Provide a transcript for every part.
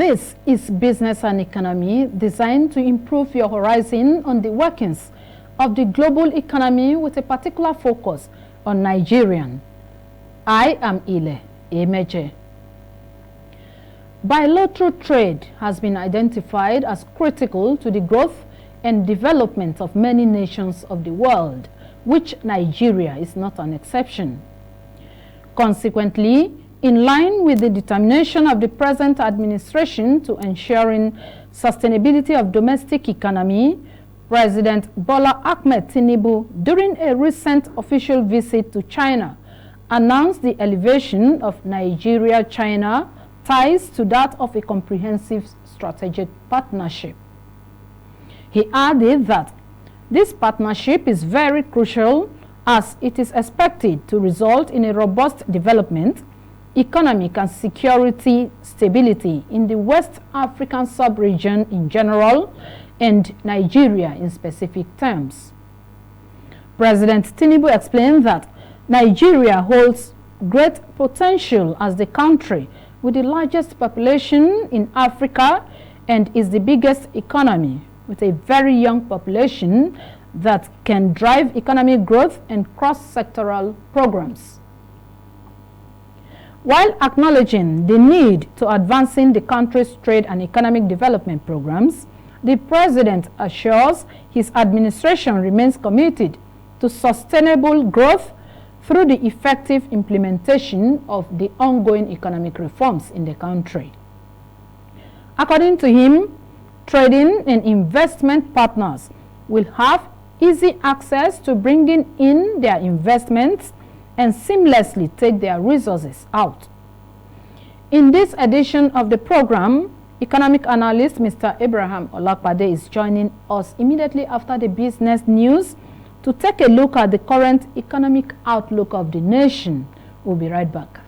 This is Business and Economy, designed to improve your horizon on the workings of the global economy with a particular focus on Nigerian. I am Ile Emeje. Bilateral trade has been identified as critical to the growth and development of many nations of the world, which Nigeria is not an exception. Consequently, in line with the determination of the present administration to ensuring sustainability of domestic economy, President Bola Ahmed Tinubu, during a recent official visit to China, announced the elevation of Nigeria-China ties to that of a comprehensive strategic partnership. He added that this partnership is very crucial as it is expected to result in a robust development, economic and security stability in the West African sub-region in general and Nigeria in specific terms. President Tinubu explained that Nigeria holds great potential as the country with the largest population in Africa and is the biggest economy with a very young population that can drive economic growth and cross-sectoral programs. While acknowledging the need to advancing the country's trade and economic development programs, the President assures his administration remains committed to sustainable growth through the effective implementation of the ongoing economic reforms in the country. According to him, trading and investment partners will have easy access to bringing in their investments and seamlessly take their resources out. In this edition of the program, economic analyst Mr. Abraham Olakpade is joining us immediately after the business news to take a look at the current economic outlook of the nation. We'll be right back.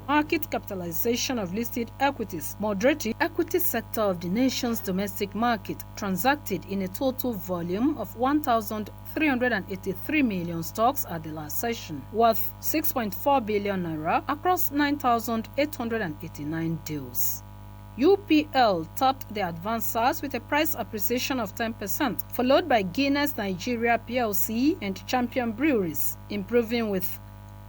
Market capitalization of listed equities moderated. Equity sector of the nation's domestic market transacted in a total volume of 1,383 million stocks at the last session, worth 6.4 billion naira across 9,889 deals. UPL topped the advancers with a price appreciation of 10%, followed by Guinness Nigeria PLC and Champion Breweries, improving with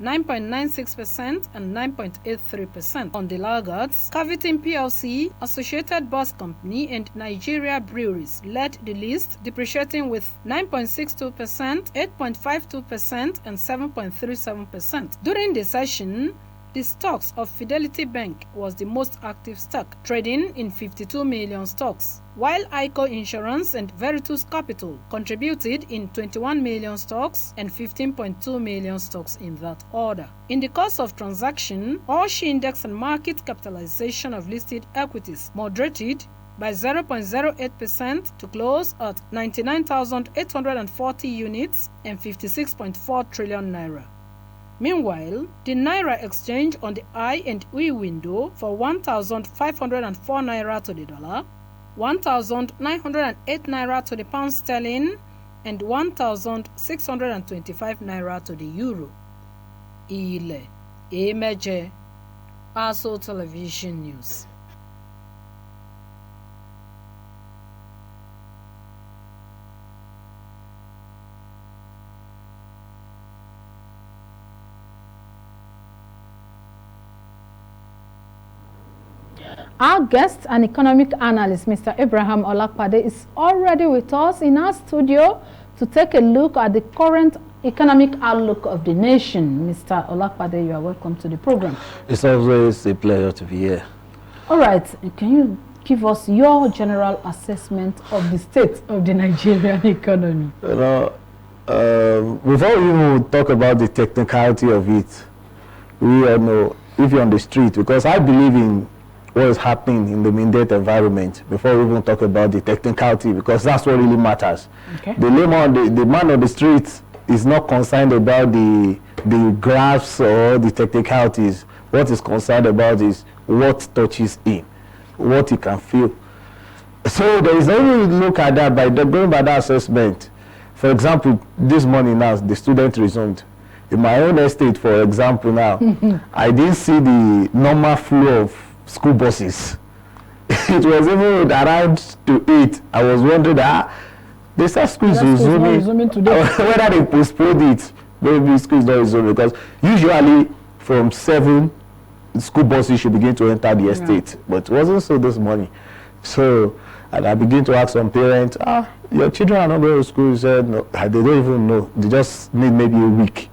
9.96% and 9.83%. On the laggards, Cavitin PLC, Associated Bus Company, and Nigeria Breweries led the list, depreciating with 9.62%, 8.52%, and 7.37%. During the session, the stocks of Fidelity Bank was the most active stock, trading in 52 million stocks, while ICO Insurance and Veritas Capital contributed in 21 million stocks and 15.2 million stocks in that order. In the course of transaction, all Shi index and market capitalization of listed equities moderated by 0.08% to close at 99,840 units and 56.4 trillion naira. Meanwhile, the Naira exchange on the I and E window for 1,504 Naira to the dollar, 1,908 Naira to the pound sterling, and 1,625 Naira to the euro. Ile Emeje, ASO Television News. Our guest and economic analyst, Mr. Abraham Olakpade, is already with us in our studio to take a look at the current economic outlook of the nation. Mr. Olakpade, you are welcome to the program. It's always a pleasure to be here. All right. Can you give us your general assessment of the state of the Nigerian economy? You know, before we even talk about the technicality of it, we all know if you're on the street, because I believe in what is happening in the immediate environment before we even talk about the technicality, because that's what really matters. Okay. The man on the street is not concerned about the graphs or the technicalities. What is concerned about is what touches him, what he can feel. So there is only look at that by going by that assessment. For example, this morning now the student resumed. In my own estate, for example, now I didn't see the normal flow of school buses. It was even around to 8. I was wondering, they start schools resuming today. Whether they postponed it, maybe schools not resuming, because usually from 7, school buses should begin to enter the estate, but it wasn't so this morning. So, and I begin to ask some parents, your children are not going to school. He said, no, they don't even know. They just need maybe a week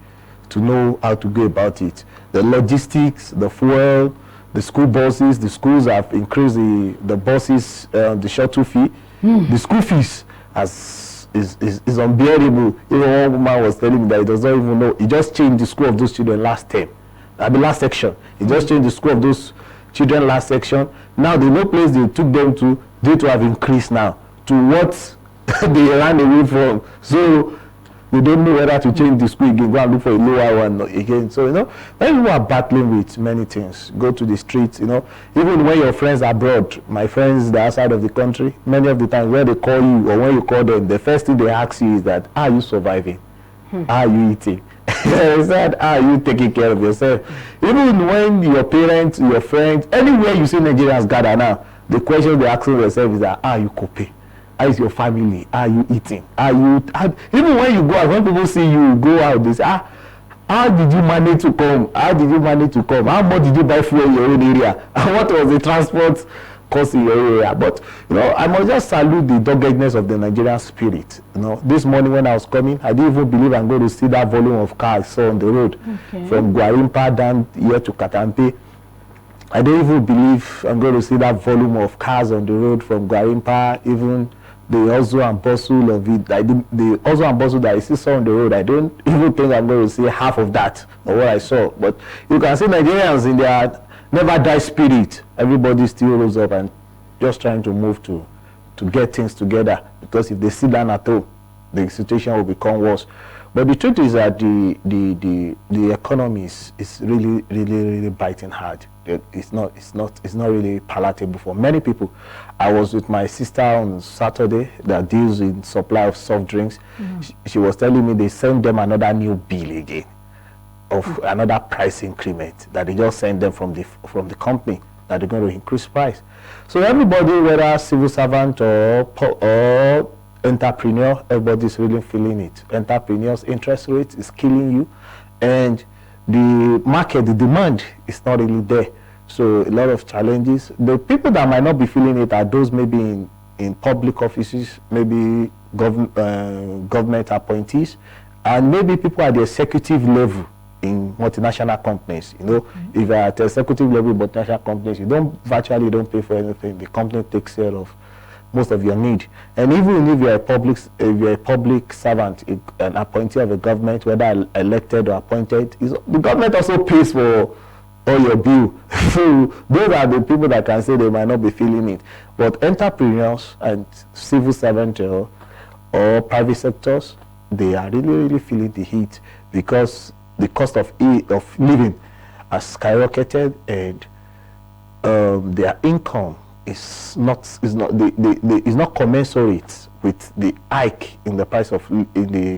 to know how to go about it. The logistics, the fuel, the school buses, the schools have increased the buses, the shuttle fee. The school fees is unbearable. Even one woman was telling me that he does not even know. He just changed the school of those children last term. At the last section. He just changed the school of those children last section. Now the no place they took them to, they to have increased now to what they ran away from. So they don't know whether to change the school again, go and look for a lower one again. So, many people are battling with many things. Go to the streets, even when your friends are abroad, my friends that are outside of the country, many of the times when they call you or when you call them, the first thing they ask you is that, are you surviving? Are you eating? Said, are you taking care of yourself? Even when your parents, your friends, anywhere you see Nigerians gather now, the question they're asking themselves is that, are you coping? How is your family? Are you eating? Even when you go out, when people see you go out, they say, how did you manage to come? How did you manage to come? How much did you buy fuel in your own area? And what was the transport cost in your area? But, I must just salute the doggedness of the Nigerian spirit. This morning when I was coming, I didn't even believe I'm going to see that volume of cars I saw on the road. From Gwarimpa down here to Katampe. I don't even believe I'm going to see that volume of cars on the road from Gwarimpa, even the hustle and bustle of it. The hustle and bustle that I saw on the road, I don't even think I'm going to see half of that of what I saw. But you can see Nigerians in their never die spirit. Everybody still rose up and just trying to move to get things together. Because if they sit down at home, the situation will become worse. But the truth is that the economy is really, really, really biting hard. It's not really palatable for many people. I was with my sister on Saturday that deals in supply of soft drinks. She was telling me they sent them another new bill again of another price increment that they just sent them from the company that they're going to increase price. So everybody, whether civil servant or entrepreneur, everybody's really feeling it. Entrepreneurs' interest rate is killing you, and the market, the demand is not really there. So a lot of challenges. The people that might not be feeling it are those maybe in public offices, maybe government appointees, and maybe people at the executive level in multinational companies. If you're at the executive level in multinational companies, you virtually don't pay for anything. The company takes care of most of your need. And even if you're a public servant, an appointee of a government, whether elected or appointed, the government also pays for all your bill. So those are the people that can say they might not be feeling it. But entrepreneurs and civil servants or private sectors, they are really, really feeling the heat because the cost of living has skyrocketed, and their income is not commensurate with the hike in the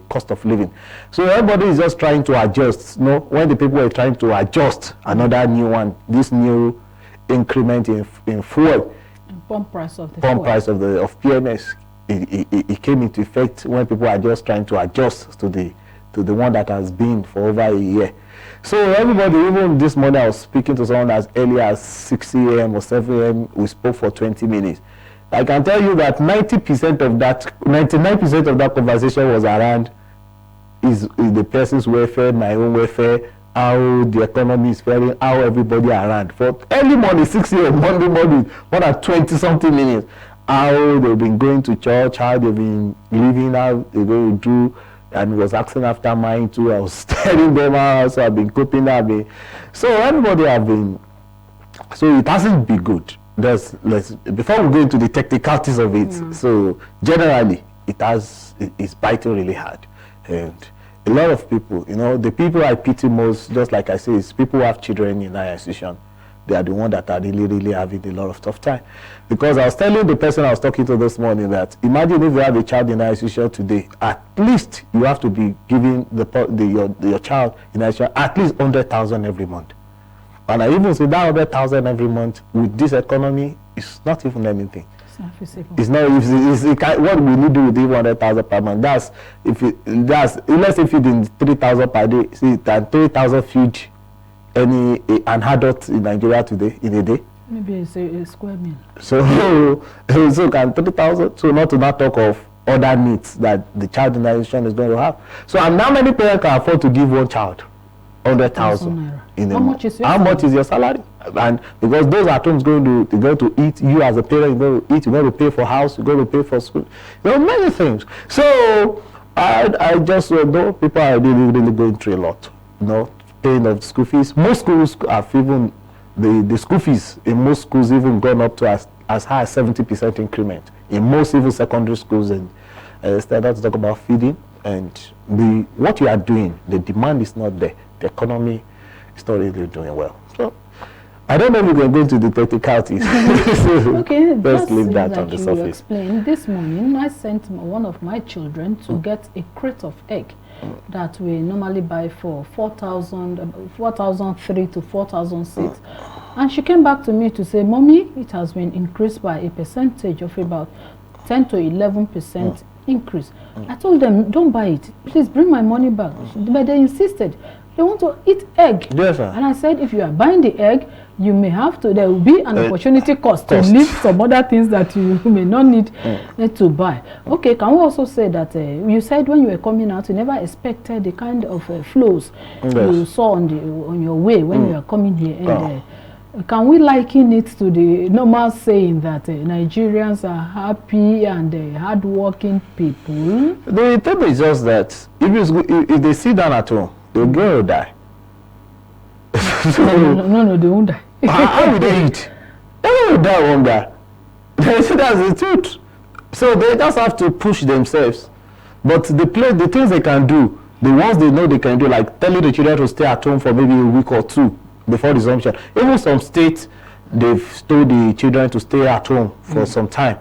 cost of living. So everybody is just trying to adjust. When the people are trying to adjust another new one, this new increment in fuel, pump price of PMS, it came into effect when people are just trying to adjust to the one that has been for over a year. So everybody, even this morning I was speaking to someone as early as 6 a.m. or 7 a.m. We spoke for 20 minutes. I can tell you that 99% of that conversation was around is the person's welfare, my own welfare, how the economy is faring, how everybody around. For early morning, 6 a.m. Monday morning, more than 20-something minutes, how they've been going to church, how they've been living, how they're going to do, and was asking after mine too. I was telling them how so I've been coping that way. So everybody have been, so it hasn't been good. Before we go into the technicalities of it, so generally it's biting really hard. And a lot of people, the people I pity most, just like I say, is people who have children in our institution. They are the ones that are really, really having a lot of tough time. Because I was telling the person I was talking to this morning that imagine if you have a child in our institution today, at least you have to be giving your child in our institution at least 100,000 every month. And I even say that 100,000 every month with this economy is not even anything. It's not feasible. It's not. What we need to do with 100,000 per month? That's let's say feeding 3,000 per day. See, that 3,000 feed an adult in Nigeria today in a day. Maybe it's a square meal. So can 3,000. So not to not talk of other needs that the child in that institution is going to have. So and how many parents can afford to give one child 100,000 in a month? How much is your salary? And because those at home going to eat, you as a parent, you're going to eat, you're going to pay for house, you're going to pay for school. There are many things. So I just know people are really going through a lot. Paying of school fees. Most schools have even the school fees in most schools even gone up to as high as 70% increment in most even secondary schools. And instead of talk about feeding and what you are doing, the demand is not there. The economy is not really doing well. So I don't know if we can go into the technicalities. Okay, let's leave that like on the surface. Explain. This morning, I sent one of my children to get a crate of egg that we normally buy for 4,003 to 4,006. And she came back to me to say, Mommy, it has been increased by a percentage of about 10 to 11% increase. I told them, don't buy it. Please bring my money back. But they insisted. They want to eat egg. Yes, sir. And I said, if you are buying the egg, you may have to, there will be an opportunity cost to leave some other things that you may not need to buy. Okay, can we also say that you said when you were coming out, you never expected the kind of flows you saw on your way when you were coming here. And, can we liken it to the normal saying that Nigerians are happy and hardworking people? The thing is just that if they sit down at home, they'll go or die. No, they won't die. How will they eat? They will die of hunger. That's the truth. So they just have to push themselves. But the things they can do, the ones they know they can do, like telling the children to stay at home for maybe a week or two before resumption. Even some states, they've told the children to stay at home for some time,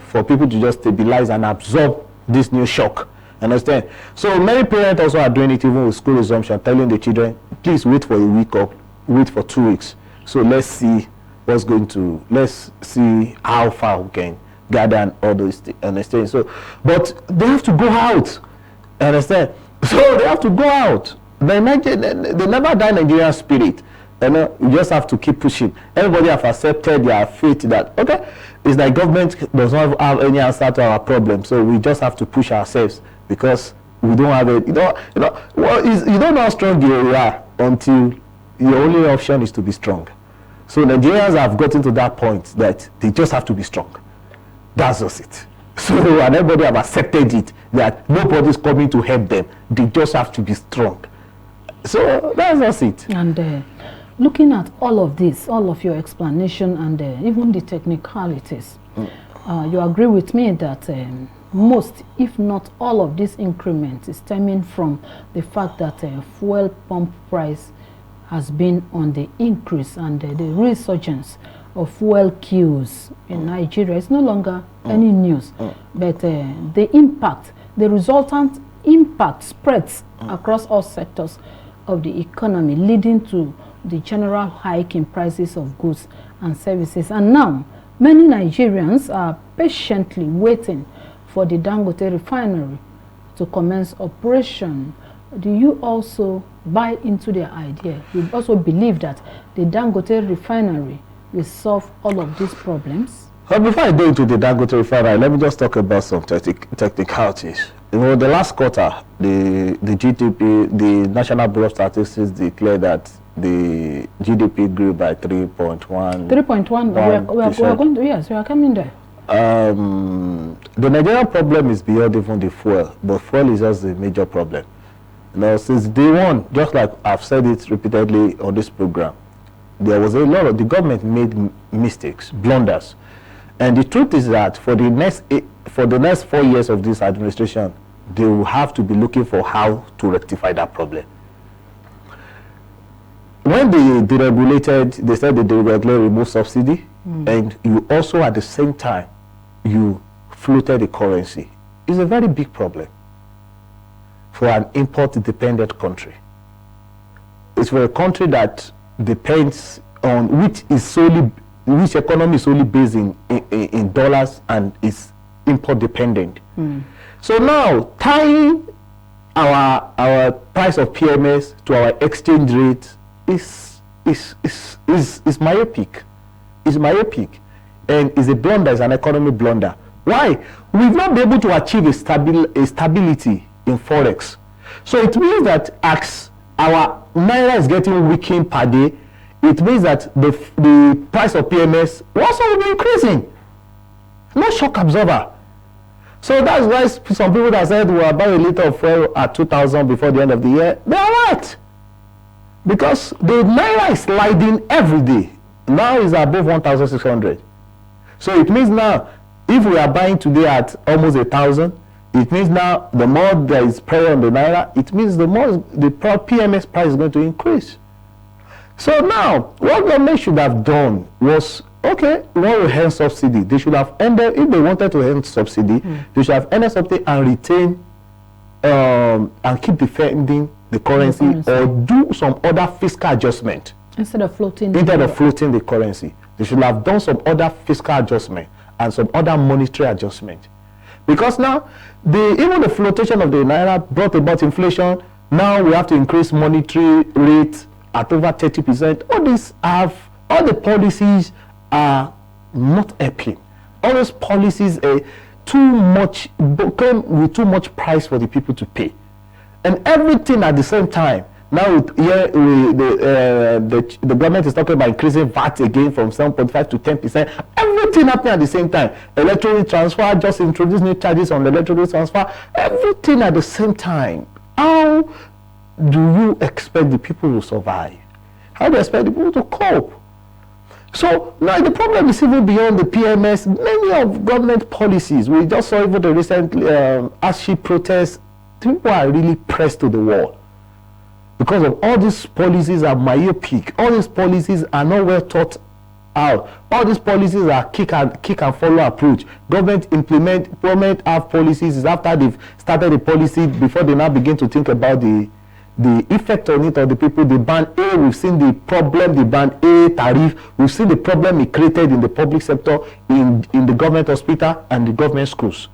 for people to just stabilize and absorb this new shock. Understand? So many parents also are doing it even with school resumption, telling the children, please wait for a week or wait for 2 weeks. So let's see let's see how far we can gather and all those things. Understand? So, but they have to go out. Understand? So they have to go out. They never die Nigerian spirit. You just have to keep pushing. Everybody have accepted their fate that, okay, it's like government does not have any answer to our problem. So we just have to push ourselves because we don't have it. You don't know how strong you are until your only option is to be strong. So Nigerians have gotten to that point that they just have to be strong. That's just it. So and everybody have accepted it that nobody's coming to help them. They just have to be strong. So that's just it. And looking at all of this, all of your explanation and even the technicalities, you agree with me that most, if not all of this increment is stemming from the fact that fuel pump price has been on the increase and the resurgence of fuel queues in Nigeria. It's no longer any news, but the resultant impact spreads across all sectors of the economy, leading to the general hike in prices of goods and services. And now, many Nigerians are patiently waiting for the Dangote refinery to commence operation. Do you also buy into their idea? You also believe that the Dangote refinery will solve all of these problems? Before I go into the Dangote refinery, let me just talk about some technicalities. The last quarter, the GDP, the National Bureau of Statistics declared that the GDP grew by 3.1. 3.1. We are coming there. The Nigerian problem is beyond even the fuel, but fuel is just the major problem. Since day one, just like I've said it repeatedly on this program, there was a lot of the government made mistakes, blunders, and the truth is that for the next 4 years of this administration, they will have to be looking for how to rectify that problem. When they deregulated, they said they deregulated, remove subsidy, and you also at the same time you floated the currency. It's a very big problem for an import-dependent country. It's for a country that depends on which economy is solely based in dollars and is import dependent. So now tying our price of PMS to our exchange rate is myopic. Is myopic, and is a blunder, is an economic blunder. Why? We've not been able to achieve a stability in forex. So it means that as our naira is getting weakened per day, it means that the price of PMS also will be increasing. No shock absorber. So that's why some people that said we'll buy a liter of fuel at 2,000 before the end of the year, they are right. Because the naira is sliding every day. Now it's above 1,600. So it means now, if we are buying today at almost 1,000, it means now the more there is pressure on the naira, it means the more the PMS price is going to increase. So now, what government should have done was, okay, we want to end subsidy. They should have ended, if they wanted to end subsidy, they should have ended subsidy and retain and keep defending the currency, or do some other fiscal adjustment. Instead of floating the currency. They should have done some other fiscal adjustment and some other monetary adjustment. Because now, even the flotation of the naira brought about inflation. Now we have to increase monetary rate at over 30%. All the policies are not helping. All those policies came with too much price for the people to pay. And everything at the same time. Now the government is talking about increasing VAT again from 7.5 to 10%. Everything happening at the same time. Electronic transfer, just introduce new charges on the electronic transfer. Everything at the same time. How do you expect the people to survive? How do you expect the people to cope? So now the problem is even beyond the PMS. Many of government policies, we just saw even the recent ASHI protests, people are really pressed to the wall. Because of all these policies are myopic, all these policies are not well thought out, all these policies are kick and follow approach. Government have policies is after they've started the policy before they now begin to think about the effect on it on the people. The band A, we've seen the problem, the band A tariff, we've seen the problem it created in the public sector, in the government hospital and the government schools.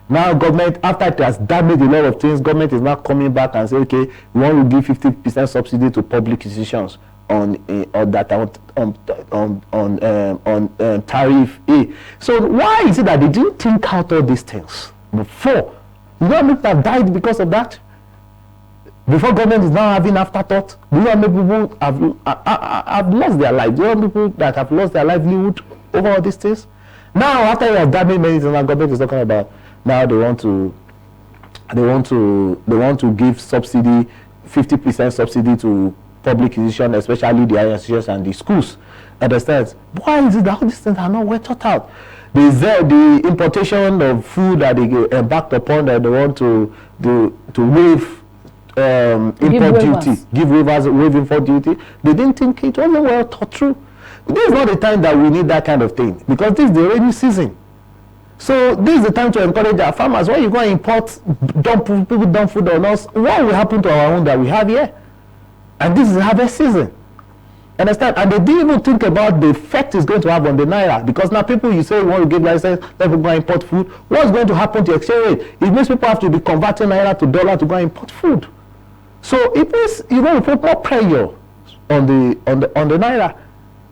Now government, after it has damaged a lot of things, government is now coming back and say, okay, we want to give 50% subsidy to public institutions on tariff A. So why is it that they didn't think out all these things before? You know how many people have died because of that? Before government is now having afterthought. Do you know how many people have lost their life? Do you know how many people that have lost their livelihood over all these things? Now after you have damaged many things, now government is talking about, now they want to give subsidy, 50% subsidy to public institutions, especially the higher institutions and the schools. Understand? Why is it that all these things are not well thought out? The importation of food that they embarked upon, that they want to waive import duty, waive import duty. They didn't think it wasn't well thought through. This is not the time that we need that kind of thing, because this is the rainy season. So this is the time to encourage our farmers. When you go and import, people dump food on us, what will happen to our own that we have here? And this is harvest season. Understand? And they didn't even think about the effect it's going to have on the naira. Because now people, you say you want to give license, let people go and import food. What's going to happen to exchange rate? It means people have to be converting naira to dollar to go and import food. So it means you're going to put more pressure on the naira.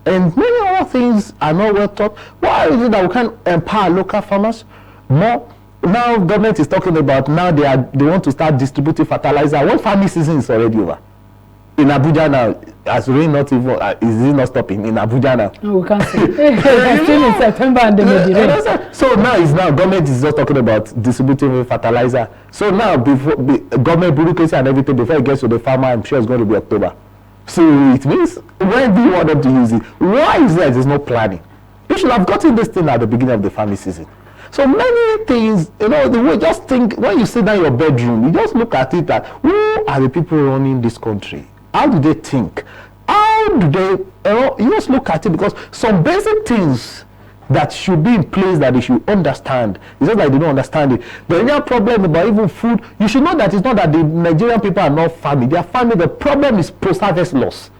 And many other things are not well thought. Why is it that we can't empower local farmers more? Now government is talking about, now they want to start distributing fertilizer. When farming season is already over. In Abuja now, as rain not even, is it not stopping in Abuja now? No, we can't see. It's still in September and they may be rain. So now government is just talking about distributing fertilizer. So now before government bureaucracy and everything, before it gets to the farmer, I'm sure it's going to be October. So it means, when do you want them to use it? Why is there no planning? You should have gotten this thing at the beginning of the farming season. So many things, the way, just think, when you sit down in your bedroom, you just look at it that, who are the people running this country? How do they think? How do they, you just look at it, because some basic things that should be in place that they should understand, it's just like they don't understand it. The real problem about even food, you should know that it's not that the Nigerian people are not farming. They are farming. The problem is post-harvest loss.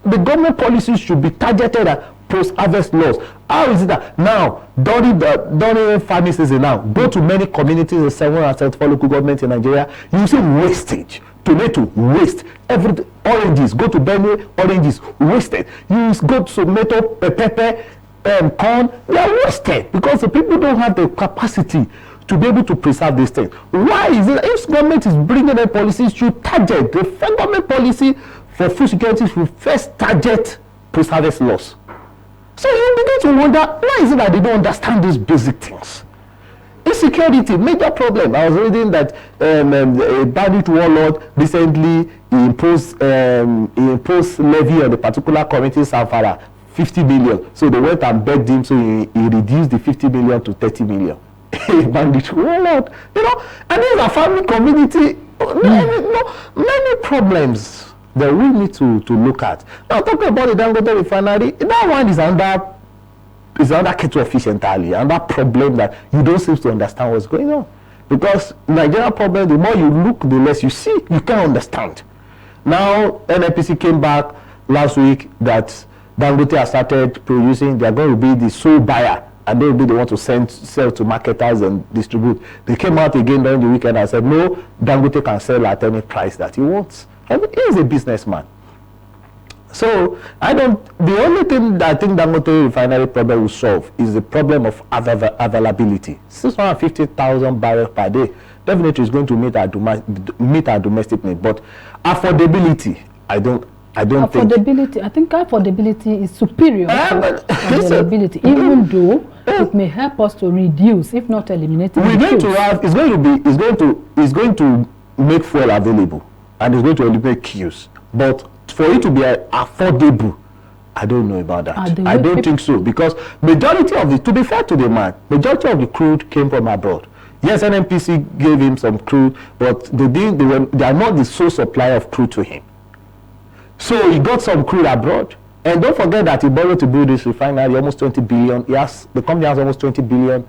the government policies should be targeted at post-harvest loss. How is it that now, during farming season now, go to many communities in 774 local governments in Nigeria, you see wastage. Tomato, waste. Every oranges, go to Benue, oranges, wasted. You go to tomato, pepper, corn, they are wasted because the people don't have the capacity to be able to preserve these things. Why is it? If government is bringing in policies, should target the government policy for food security should first target post-harvest loss. So you begin to wonder, why is it that they don't understand these basic things? Insecurity, major problem. I was reading that a bandit warlord recently imposed levy on the particular community, Zamfara, 50 million. So they went and begged him, so he reduced the 50 million to 30 million. Bandit warlord, and these are farming community. Many problems that we need to look at. Now, talking about the Dangote refinery, that one is under kettle of fish entirely, and that problem that you don't seem to understand what's going on. Because Nigerian problem, the more you look, the less you see, you can't understand. Now, NNPC came back last week that Dangote has started producing, they are going to be the sole buyer, and they will be the one to sell to marketers and distribute. They came out again during the weekend and said, no, Dangote can sell at any price that he wants. And he is a businessman. So the only thing that I think Dangote refinery problem will solve is the problem of availability. 650,000 barrels per day definitely is going to meet our domestic need, but affordability, I don't think. I think affordability is superior to availability, even though it may help us to reduce, if not eliminate. We're going to have. It's going to make fuel available, and it's going to eliminate queues. But for it to be affordable, I don't know about that. I don't think so, because majority of the, to be fair to the man, majority of the crude came from abroad. Yes, NNPC gave him some crude, but they are not the sole supplier of crude to him. So he got some crude abroad. And don't forget that he borrowed to build this refinery almost 20 billion. The company has almost $20 billion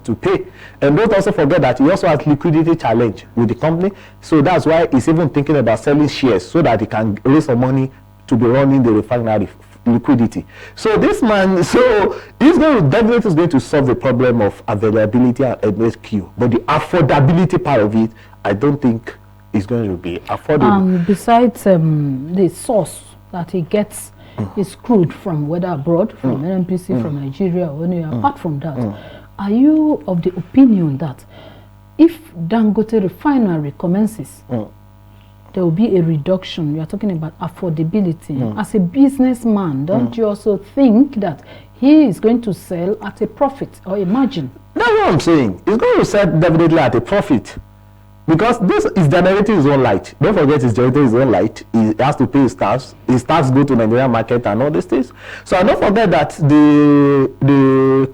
to pay. And don't also forget that he also has liquidity challenge with the company. So that's why he's even thinking about selling shares so that he can raise some money to be running the refinery liquidity. So this man, he's definitely going to solve the problem of availability and MSQ. But the affordability part of it, I don't think is going to be affordable. Besides the source that he gets his crude from, whether abroad, from NNPC, from Nigeria, or anywhere, apart from that, are you of the opinion that if Dangote refinery commences, there will be a reduction? You are talking about affordability. As a businessman, don't you also think that he is going to sell at a profit or a margin? That's what I'm saying. He's going to sell definitely at a profit. Because this is generating his own light. Don't forget, he's generating his own light. He has to pay his tax. His tax go to Nigerian market and all these things. So I don't forget that the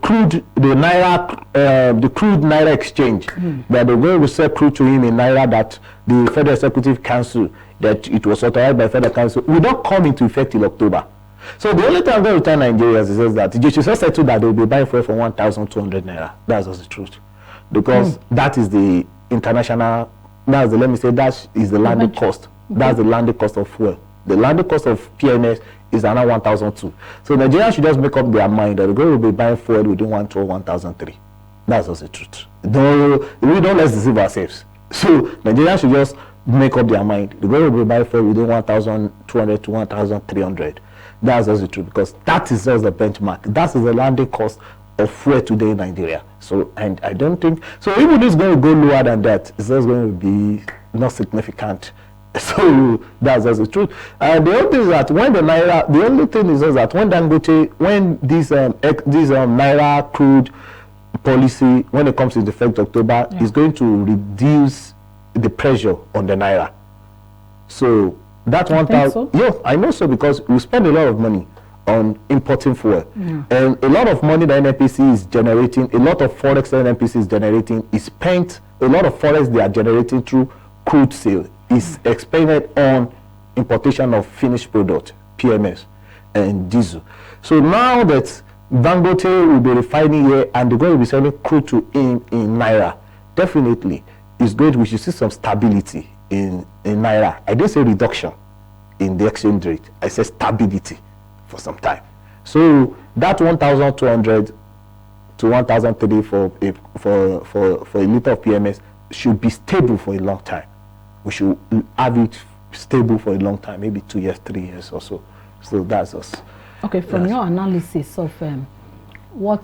crude naira exchange that they're going to sell crude to him in naira, that the Federal Executive Council, that it was authorized by Federal Council, will not come into effect till October. So the only thing I'm going to tell Nigerians is that they should just settle that they will be buying fuel for 1,200 naira. That's just the truth. Because that is the international, that is the landed cost. That's the landed cost of fuel. The landed cost of PMS is around 1,200. So Nigerians should just make up their mind that they're going to be buying fuel within 1,200, 1,003. That's just the truth. We don't let's deceive ourselves. So Nigerians should just make up their mind. They're going to be buying fuel within 1,200 to 1,300. That's just the truth, because that is just the benchmark. That is the landed cost of fuel today in Nigeria. So, and I don't think so. Even if it's going to go lower than that, it's just going to be not significant. So that's just the truth. The only thing is that when Dangote, when this naira crude policy, when it comes into effect October, is going to reduce the pressure on the naira. So that 1,000. Yeah, I know so, because we spend a lot of money on importing fuel, and a lot of money the NNPC is generating, a lot of forex the NNPC is generating is spent, a lot of forex they are generating through crude sale is expended on importation of finished product, PMS and diesel. So now that Dangote will be refining here and they're going to be selling crude to him in naira, definitely we should see some stability in naira. I didn't say reduction. in the exchange rate. I said stability for some time. So that 1,200 to 1,003 for a liter of PMS should be stable for a long time. We should have it stable for a long time, maybe 2 years, 3 years or so. So that's us. Okay, from your analysis of what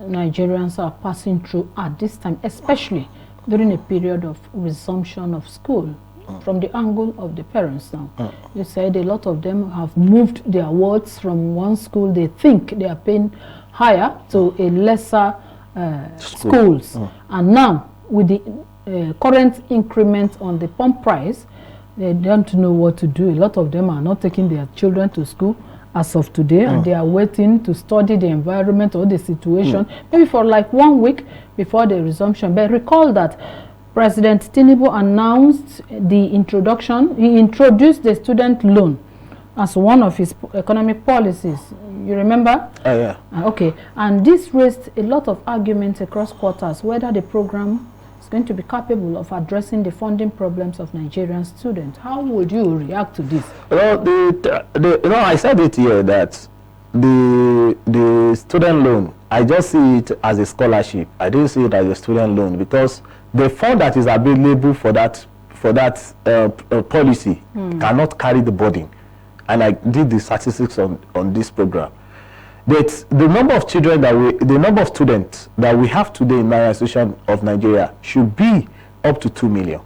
Nigerians are passing through at this time, especially during a period of resumption of school, from the angle of the parents now, you said a lot of them have moved their wards from one school they think they are paying higher to a lesser schools. And now, with the current increment on the pump price, they don't know what to do. A lot of them are not taking their children to school as of today, and they are waiting to study the environment or the situation, maybe for like 1 week before the resumption. But recall that President Tinubu announced the introduction, he introduced the student loan as one of his economic policies. You remember? Yeah. Okay, and this raised a lot of arguments across quarters whether the program is going to be capable of addressing the funding problems of Nigerian students. How would you react to this? Well, I said it here that the student loan, I just see it as a scholarship. I didn't see it as a student loan, because the fund that is available for that policy cannot carry the burden. And I did the statistics on this program. That the number of children the number of students that we have today in my institution of Nigeria should be up to 2 million.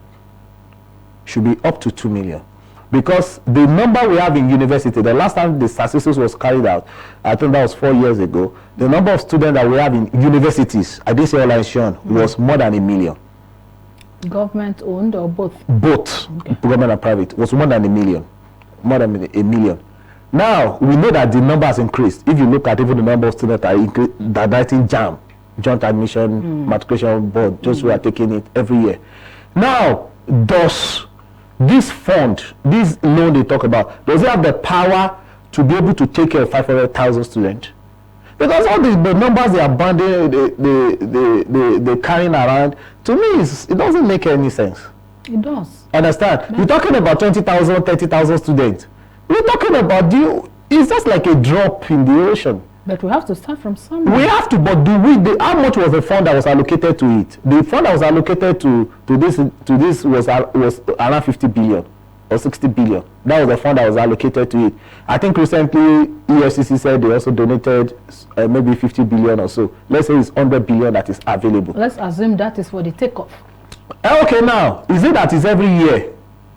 Should be up to 2 million. Because the number we have in university, the last time the statistics was carried out, I think that was 4 years ago, the number of students that we have in universities, I didn't say all institution, was more than 1 million. Government owned or both? Both, okay. Government and private, was more than 1 million. More than 1 million. Now, we know that the number has increased. If you look at even the number of students that are writing JAM, Joint Admission Matriculation Board, just we are taking it every year. Now, does this fund, this loan they talk about, does it have the power to be able to take care of 500,000 students? Because all the numbers they are banding, they carrying around, to me, it doesn't make any sense. It does. Understand? You're talking about 20,000, 30,000 students. We're talking about it's just like a drop in the ocean. But we have to start from somewhere. We have to, but how much was the fund that was allocated to it? The fund that was allocated to this was around 50 billion or 60 billion. That was the fund that was allocated to it. I think recently EFCC said they also donated maybe 50 billion or so. Let's say it's 100 billion that is available. Let's assume that is for the takeoff. Okay, now, is it that is every year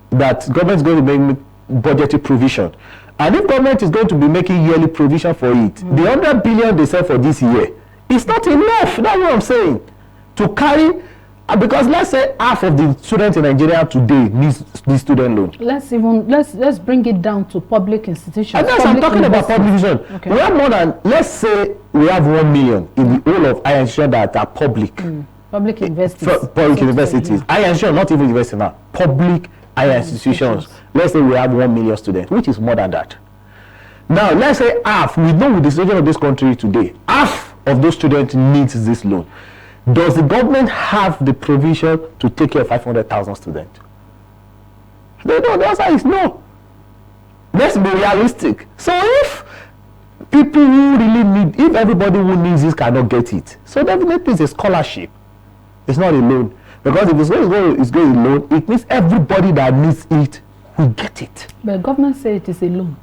that government is going to make budgetary provision? And if government is going to be making yearly provision for it, the 100 billion they said for this year, it's not enough. That's what I'm saying. To carry, because let's say half of the students in Nigeria today needs this student loan. Let's bring it down to public institutions. And I'm talking about public institutions. Okay. We have more than, let's say we have 1 million in the whole of higher institutions that are public. Public universities. Public universities. Higher institutions, not even universities now. Public higher institutions. Let's say we have 1 million students, which is more than that. Now, let's say half, we know with the situation of this country today, half of those students needs this loan. Does the government have the provision to take care of 500,000 students? They don't. The answer is no. Let's be realistic. So if people who really need, if everybody who needs this cannot get it, so definitely it's a scholarship. It's not a loan. Because if it's going a loan, it means everybody that needs it will get it. But government say it is a loan.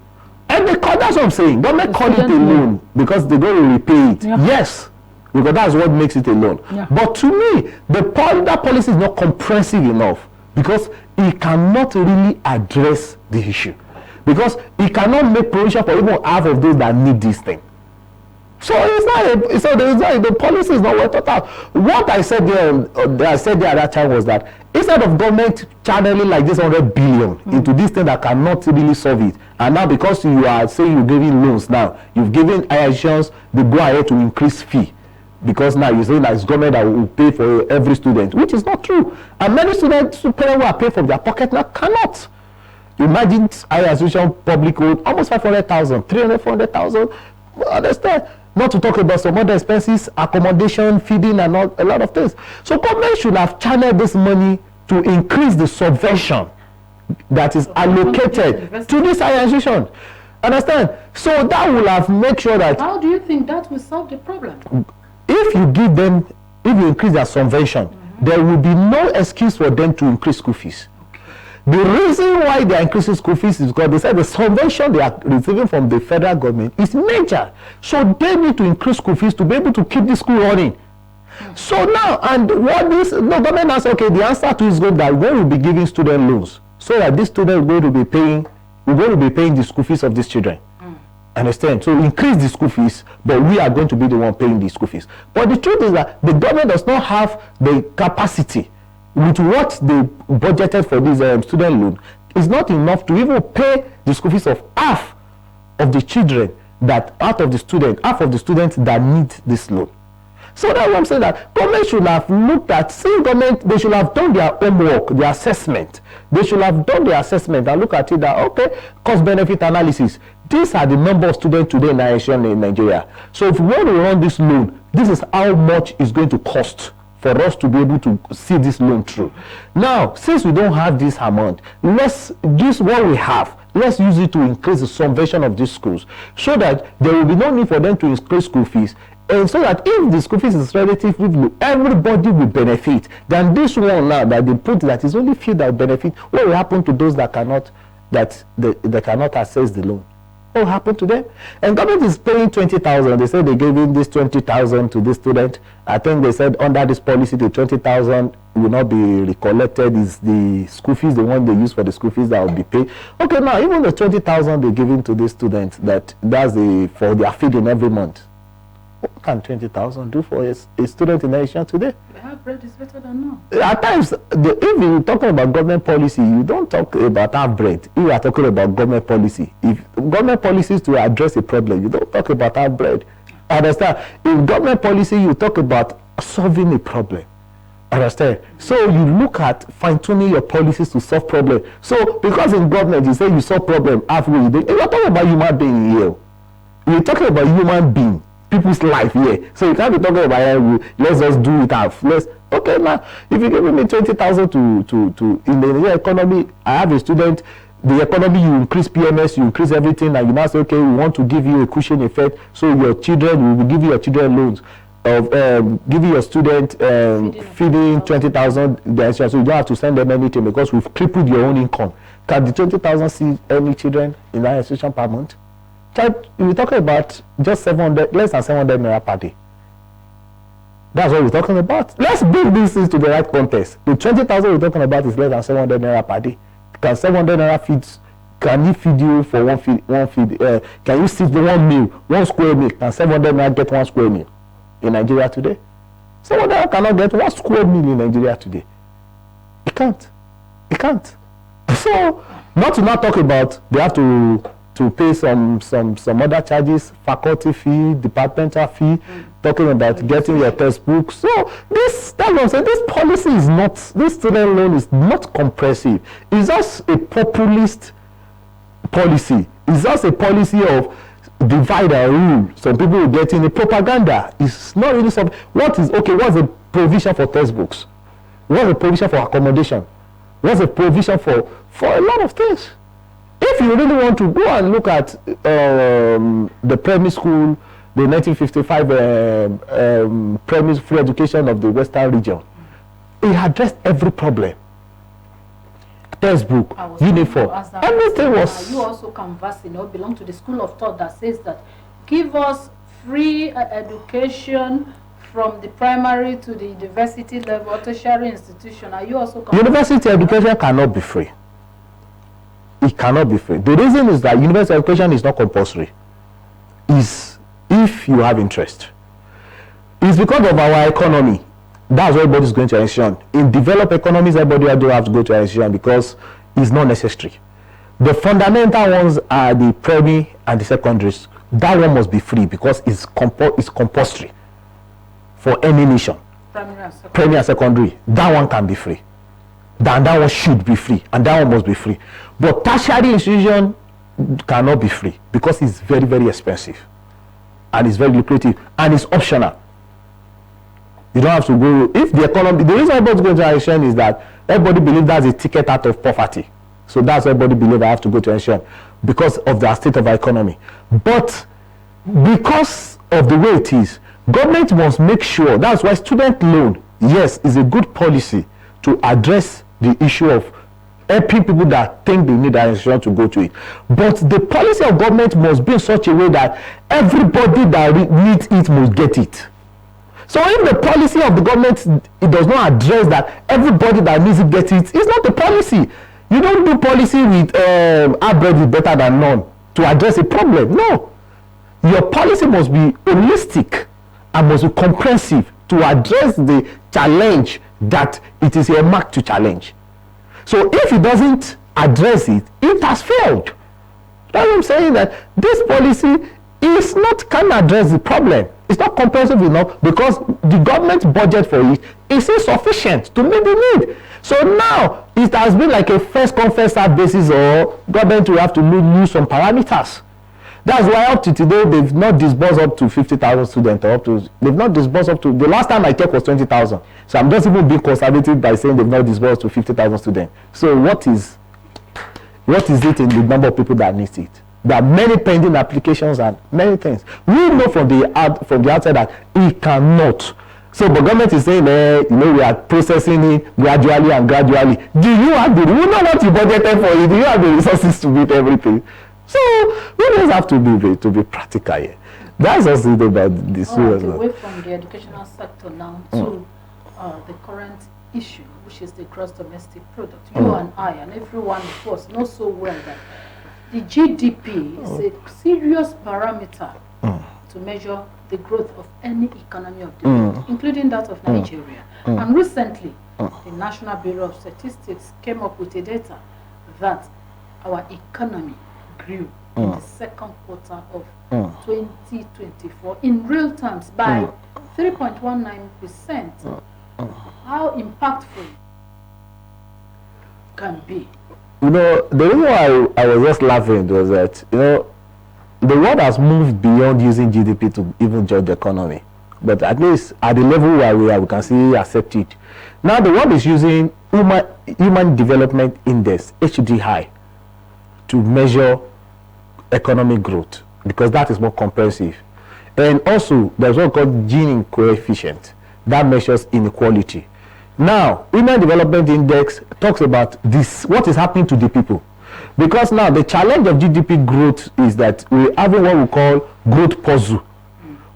And that's what I'm saying. Government call it a loan because they're going to repay it. Yeah. Yes, because that's what makes it a loan. Yeah. But to me, that policy is not comprehensive enough because it cannot really address the issue. Because it cannot make provision for even half of those that need this thing. So the policy is not well thought out. What I said there at that time was that instead of government channeling like this 100 billion into this thing that cannot really solve it, and now because you are saying you're giving loans now, you've given higher institutions the go ahead to increase fee. Because now you're saying that it's government that will pay for every student, which is not true. And many students who are paying from their pocket now cannot. Imagine higher institution public loan, almost 500,000, 300, 400,000. Understand? Not to talk about some other expenses, accommodation, feeding, and a lot of things. So government should have channeled this money to increase the subvention that is allocated to this higher institution. Understand? So that will have make sure that. How do you think that will solve the problem? If you give them, if you increase their subvention, there will be no excuse for them to increase school fees. The reason why they are increasing school fees is because they said the subvention they are receiving from the federal government is major. So they need to increase school fees to be able to keep the school running. So now, and what this, no, government has, okay, the answer to is good that we will be giving student loans so that this student is going to be paying, we're going to be paying the school fees of these children. Understand? So increase the school fees, but we are going to be the one paying the school fees. But the truth is that the government does not have the capacity with what they budgeted for this student loan. Is not enough to even pay the school fees of half of the children that half of the students that need this loan. So that's what I'm saying, that government should have looked at, they should have done their homework, their assessment. They should have done their assessment and look at it that, okay, cost-benefit analysis. These are the number of students today in Nigeria. So if we want to run this loan, this is how much it's going to cost for us to be able to see this loan through. Now, since we don't have this amount, let's use what we have. Let's use it to increase the subvention of these schools so that there will be no need for them to increase school fees. And so that if the school fees is relatively low, everybody will benefit. Than this one now that they put that is only few that will benefit. What will happen to those that cannot, they cannot access the loan? What will happen to them? And government is paying 20,000. They said they gave in this 20,000 to this student. I think they said under this policy the 20,000 will not be recollected. Is the school fees the one they use for the school fees that will be paid? Okay, now even the 20,000 they give in to this student, that's for their feeding every month. What can 20,000 do for a student in Asia today? Half bread is better than none. At times, if you're talking about government policy, you don't talk about half bread. If you are talking about government policy, if government policy is to address a problem, you don't talk about half bread. Understand? In government policy, you talk about solving a problem. Understand? So you look at fine-tuning your policies to solve problems. So because in government, you say you solve problem halfway, you're talking about human being here. You're talking about human being. People's life here. So you can't be talking about let's just do it half. Okay, now if you give me 20,000 to in the economy, I have a student, the economy, you increase PMS, you increase everything, and you now say, okay, we want to give you a cushion effect, so your children, we will give you your children loans of give you your student feeding 20,000, so you don't have to send them anything because we've crippled your own income. Can the 20,000 see any children in that institution per month? We're talking about just 700, less than 700 naira per day. That's what we're talking about. Let's bring these things to the right context. The 20,000 we're talking about is less than 700 naira per day. Can 700 naira feeds? Can he feed you for one feed? Can you sit for one meal, one square meal? Can 700 naira get one square meal in Nigeria today? 700 cannot get one square meal in Nigeria today. It can't. It can't. So, not to not talk about they have to pay some other charges, faculty fee, departmental fee, talking about getting your textbooks. So that's what I'm saying. This policy is not, this student loan is not comprehensive. It's just a populist policy. It's just a policy of divide and rule. Some people will get in a propaganda. It's not really something. What's the provision for textbooks? What's the provision for accommodation? What's the provision for a lot of things? If you really want to go and look at the primary school, the 1955 primary free education of the Western region, it addressed every problem. Textbook, uniform, everything was. You also canvassing or belong to the school of thought that says that give us free education from the primary to the university level, tertiary institution. Are you also university education cannot be free. It cannot be free. The reason is that university education is not compulsory. Is if you have interest. It's because of our economy. That's why everybody is going to institution. In developed economies, everybody don't have to go to institution because it's not necessary. The fundamental ones are the primary and the secondaries. That one must be free because it's compulsory for any nation. Primary and secondary. That one can be free. That one should be free, and that one must be free. But tertiary institution cannot be free because it's very, very expensive, and it's very lucrative, and it's optional. You don't have to go. If the economy, the reason everybody's going to institution is that everybody believes that's a ticket out of poverty. So that's what everybody believes I have to go to ensure because of the state of our economy. But because of the way it is, government must make sure. That's why student loan, yes, is a good policy to address the issue of helping people that think they need that insurance to go to it. But the policy of government must be in such a way that everybody that needs it must get it. So if the policy of the government, it does not address that everybody that needs it get it, it's not the policy. You don't do policy with our bread is better than none to address a problem. No. Your policy must be holistic and must be comprehensive to address the challenge that it is earmarked to challenge. So if it doesn't address it, it has failed. That's what I'm saying, that this policy is not can address the problem. It's not comprehensive enough because the government budget for it is insufficient to meet the need. So now it has been like a first come first served basis, or government will have to lose some parameters. That's why up to today they've not disbursed up to 50,000 students, or they've not disbursed up to, the last time I checked was 20,000. So I'm just even being conservative by saying they've not disbursed to 50,000 students. So what is it in the number of people that need it? There are many pending applications and many things. We know from the outside that it cannot. So the government is saying, we are processing it gradually and gradually. Do you know what you budgeted for it? Do you have the resources to meet everything? So we just have to be practical here. That's just it about this. Away from the educational sector now to the current issue, which is the gross domestic product. You and I and everyone of us know so well that the GDP is a serious parameter to measure the growth of any economy of the world, including that of Nigeria. And recently, the National Bureau of Statistics came up with a data that our economy grew in the second quarter of 2024 in real terms by 3.19%. How impactful can be? The reason why I was just laughing was that, the world has moved beyond using GDP to even judge the economy. But at least at the level where we are, we can see accept it. Now the world is using Human Development Index, HDI, to measure economic growth because that is more comprehensive. And also, there's what called Gini coefficient that measures inequality. Now, Human Development Index talks about this, what is happening to the people. Because now the challenge of GDP growth is that we have what we call growth puzzle.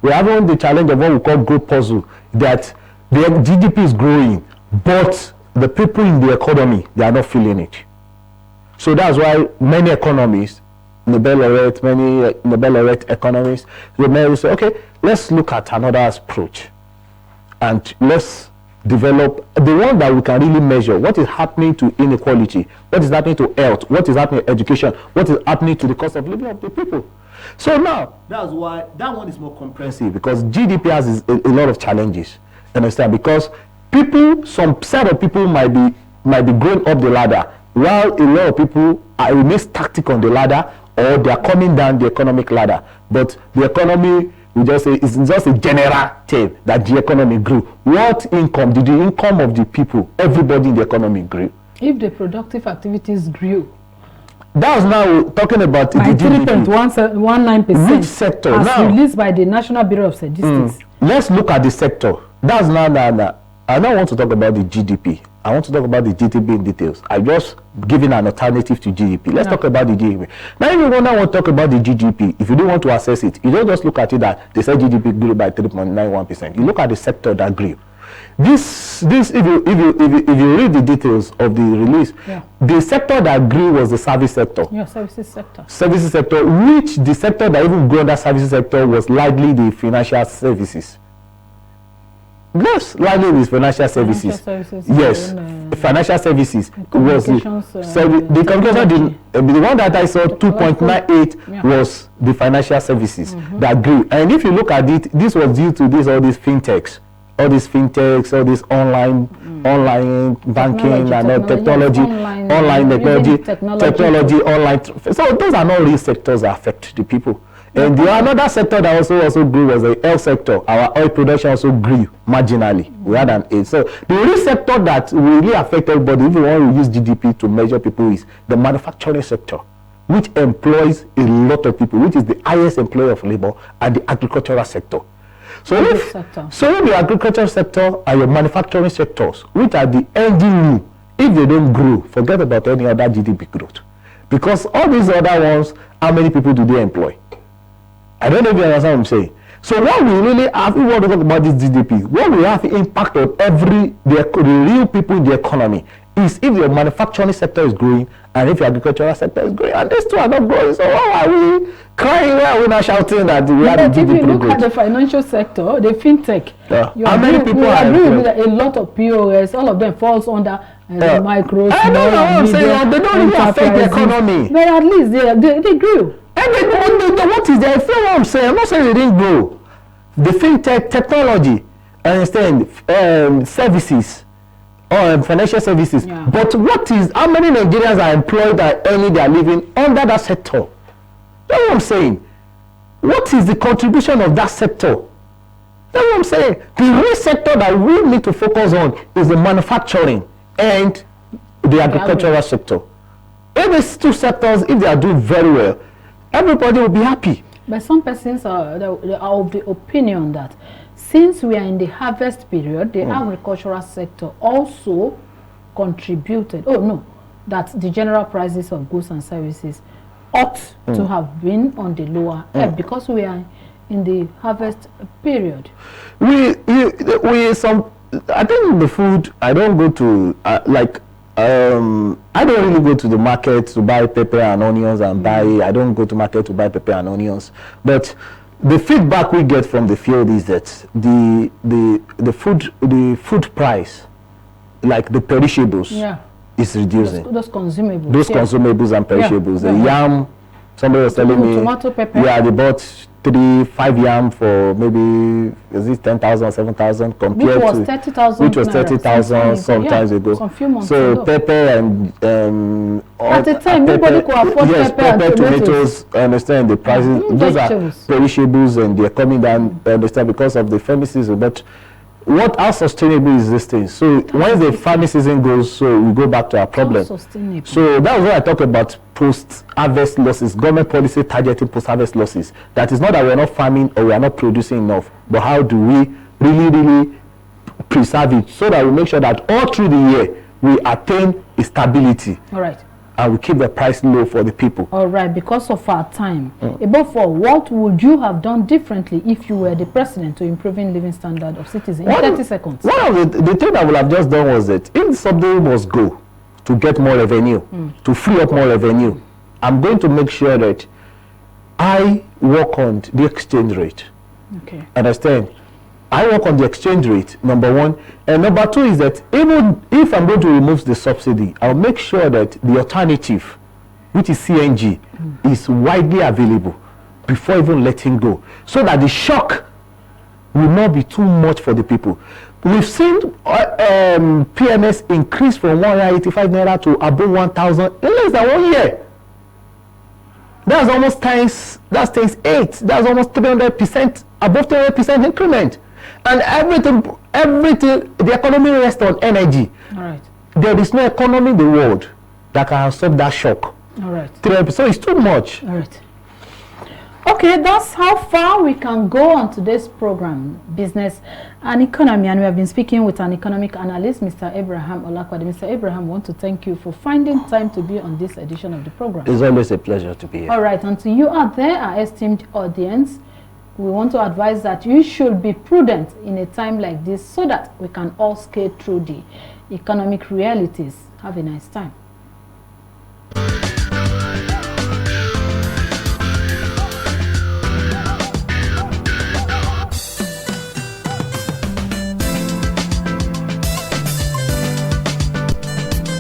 We have the challenge of what we call growth puzzle, that the GDP is growing, but the people in the economy, they are not feeling it. So that's why many economists, many Nobel laureate economists, they may say, okay, let's look at another approach and let's develop the one that we can really measure what is happening to inequality, what is happening to health, what is happening to education, what is happening to the cost of living of the people. So now that's why that one is more comprehensive, because GDP has a lot of challenges. Understand? Because some set of people might be going up the ladder, while a lot of people remain static on the ladder, or they are coming down the economic ladder. But the economy, we just say, it's just a general term that the economy grew. What income? Did the income of the people, everybody in the economy grew? If the productive activities grew, that was now talking about by 3.19%. Which sector? As now, released by the National Bureau of Statistics. Let's look at the sector. That's now. I don't want to talk about the GDP. I want to talk about the GDP in details. I'm just giving an alternative to GDP. Let's talk about the GDP. Now, if you want to talk about the GDP, if you don't want to assess it, you don't just look at it that they said GDP grew by 3.91%. You look at the sector that grew. This if you read the details of the release, the sector that grew was the service sector. Yeah, services sector. Services sector, which the sector that even grew under services sector was largely the financial services. Yes, largely with financial services. Yes, financial services was the communication. The one that I saw, 2.98 was the financial services that grew. And if you look at it, this was due to all these fintechs, all these online banking and technology, online technology. So those are not real sectors that affect the people. And the another sector that also grew was the health sector. Our oil production also grew marginally. We had an 8. So the real sector that really affect everybody, if you want to use GDP to measure people, is the manufacturing sector, which employs a lot of people, which is the highest employer of labor, and the agricultural sector. So if the agricultural sector and your manufacturing sectors, which are the engine room, if they don't grow, forget about any other GDP growth. Because all these other ones, how many people do they employ? I don't know if you understand what I'm saying. So what we really have, if we want to talk about this GDP, what we have impact on the real people in the economy is if your manufacturing sector is growing and if your agricultural sector is growing, and these two are not growing. So why are we crying? Why are we not shouting that we have GDP growth? If you look at the financial sector, the fintech, how many people are employed? A lot of POS, all of them falls under micro, I don't know what I'm saying. They don't really affect the economy. But at least they grew. And what is there? If you know what I'm saying, I'm not saying they didn't grow. The fintech technology, I understand, services, or financial services. Yeah. But how many Nigerians are employed that earning their living under that sector? That's what I'm saying. What is the contribution of that sector? That's what I'm saying. The real sector that we need to focus on is the manufacturing and the agricultural sector. If these two sectors, if they are doing very well, everybody will be happy. But some persons are of the opinion that since we are in the harvest period, the agricultural sector also contributed. That the general prices of goods and services ought to have been on the lower end because we are in the harvest period. I think the food, I don't go to I don't really go to the market to buy pepper and onions and I don't go to market to buy pepper and onions. But the feedback we get from the field is that the food price, like the perishables, is reducing. Those consumables. Those consumables and perishables. The yam, somebody was telling me, tomato, pepper. Yeah, they bought 5 yam for maybe 10,000 or 7,000 compared to 30,000. Which was 30,000 sometimes ago. Some few months so ago. Pepper and at the time nobody could afford pepper and tomatoes. I understand the prices. Those are perishables and they're coming down. I understand because of the farming season. But how sustainable is this thing? So once the farming season goes, so we go back to our problem. So that was what I talk about post-harvest losses, government policy targeting post-harvest losses. That is not that we're not farming or we're not producing enough, but how do we really preserve it so that we make sure that all through the year we attain a stability. All right. And we keep the price low for the people. All right, because of our time. Above all, what would you have done differently if you were the president to improving living standard of citizens? In 30 seconds. One of the thing I would have just done was that if somebody must go to get more revenue, to free up more revenue, I'm going to make sure that I work on the exchange rate. Okay. Understand? I work on the exchange rate, number one. And number two is that even if I'm going to remove the subsidy, I'll make sure that the alternative, which is CNG, is widely available before even letting go. So that the shock will not be too much for the people. We've seen PMS increase from 185 naira to above 1,000 in less than 1 year. That's almost times 8. That's almost 300%, above 300% increment. And everything, the economy rests on energy. All right. There is no economy in the world that can absorb that shock. All right. So it's too much. All right. Okay, that's how far we can go on today's program, Business and Economy. And we have been speaking with an economic analyst, Mr. Abraham Olakwade. Mr. Abraham, I want to thank you for finding time to be on this edition of the program. It's always a pleasure to be here. All right, and to you out there, our esteemed audience, we want to advise that you should be prudent in a time like this so that we can all skate through the economic realities. Have a nice time.